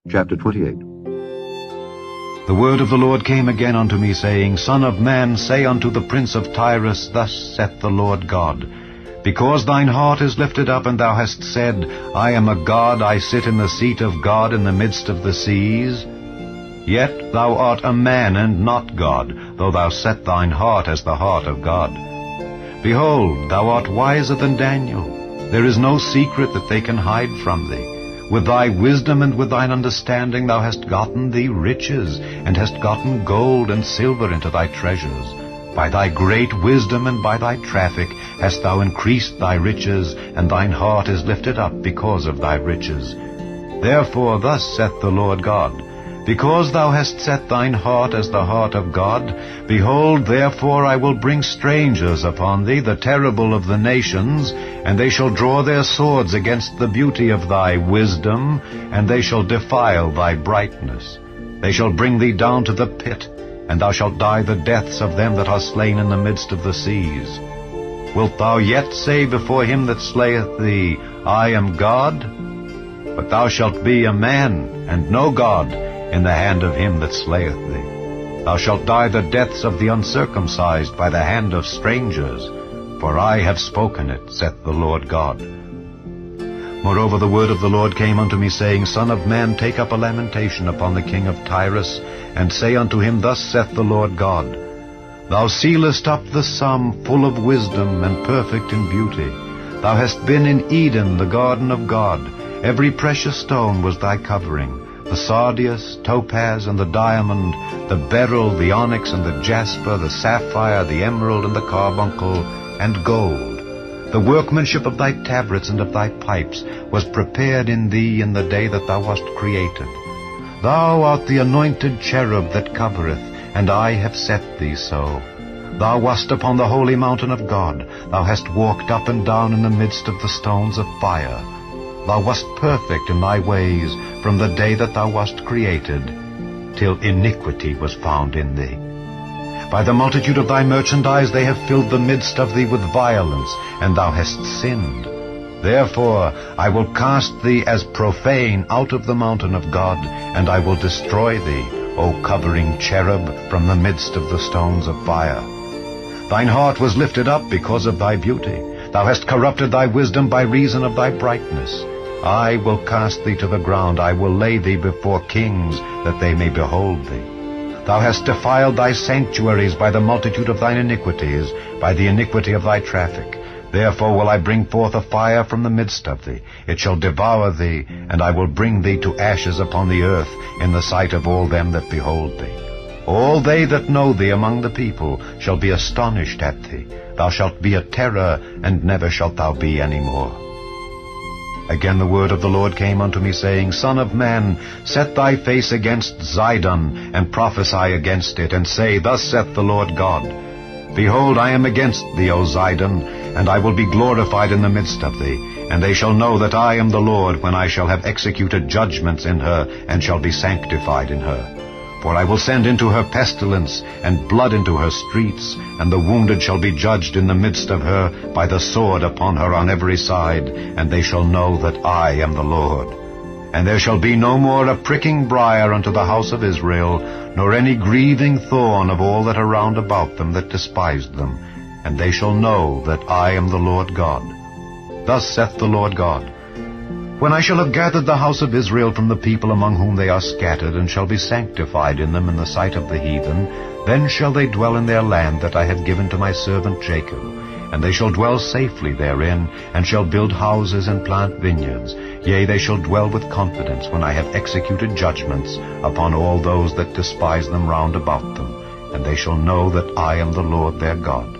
Chapter 28. The word of the Lord came again unto me, saying, Son of man, say unto the prince of Tyrus, Thus saith the Lord God, Because thine heart is lifted up, and thou hast said, I am a god, I sit in the seat of God in the midst of the seas. Yet thou art a man, and not God, though thou set thine heart as the heart of God. Behold, thou art wiser than Daniel. There is no secret that they can hide from thee. With thy wisdom and with thine understanding thou hast gotten thee riches, and hast gotten gold and silver into thy treasures. By thy great wisdom and by thy traffic hast thou increased thy riches, and thine heart is lifted up because of thy riches. Therefore thus saith the Lord God, Because thou hast set thine heart as the heart of God, behold, therefore I will bring strangers upon thee, the terrible of the nations, and they shall draw their swords against the beauty of thy wisdom, and they shall defile thy brightness. They shall bring thee down to the pit, and thou shalt die the deaths of them that are slain in the midst of the seas. Wilt thou yet say before him that slayeth thee, I am God? But thou shalt be a man, and no God, in the hand of him that slayeth thee. Thou shalt die the deaths of the uncircumcised by the hand of strangers, for I have spoken it, saith the Lord God. Moreover the word of the Lord came unto me, saying, Son of man, take up a lamentation upon the king of Tyrus, and say unto him, Thus saith the Lord God, Thou sealest up the sum, full of wisdom and perfect in beauty. Thou hast been in Eden, the garden of God. Every precious stone was thy covering, the sardius, topaz, and the diamond, the beryl, the onyx, and the jasper, the sapphire, the emerald, and the carbuncle, and gold. The workmanship of thy tabrets and of thy pipes was prepared in thee in the day that thou wast created. Thou art the anointed cherub that covereth, and I have set thee so. Thou wast upon the holy mountain of God. Thou hast walked up and down in the midst of the stones of fire. Thou wast perfect in thy ways from the day that thou wast created, till iniquity was found in thee. By the multitude of thy merchandise they have filled the midst of thee with violence, and thou hast sinned. Therefore I will cast thee as profane out of the mountain of God, and I will destroy thee, O covering cherub, from the midst of the stones of fire. Thine heart was lifted up because of thy beauty. Thou hast corrupted thy wisdom by reason of thy brightness. I will cast thee to the ground, I will lay thee before kings, that they may behold thee. Thou hast defiled thy sanctuaries by the multitude of thine iniquities, by the iniquity of thy traffic. Therefore will I bring forth a fire from the midst of thee. It shall devour thee, and I will bring thee to ashes upon the earth, in the sight of all them that behold thee. All they that know thee among the people shall be astonished at thee. Thou shalt be a terror, and never shalt thou be any more. Again the word of the Lord came unto me, saying, Son of man, set thy face against Zidon, and prophesy against it, and say, Thus saith the Lord God, Behold, I am against thee, O Zidon, and I will be glorified in the midst of thee. And they shall know that I am the Lord, when I shall have executed judgments in her, and shall be sanctified in her. For I will send into her pestilence, and blood into her streets, and the wounded shall be judged in the midst of her by the sword upon her on every side, and they shall know that I am the Lord. And there shall be no more a pricking briar unto the house of Israel, nor any grieving thorn of all that are round about them that despised them, and they shall know that I am the Lord God. Thus saith the Lord God, When I shall have gathered the house of Israel from the people among whom they are scattered, and shall be sanctified in them in the sight of the heathen, then shall they dwell in their land that I have given to my servant Jacob. And they shall dwell safely therein, and shall build houses and plant vineyards. Yea, they shall dwell with confidence when I have executed judgments upon all those that despise them round about them. And they shall know that I am the Lord their God.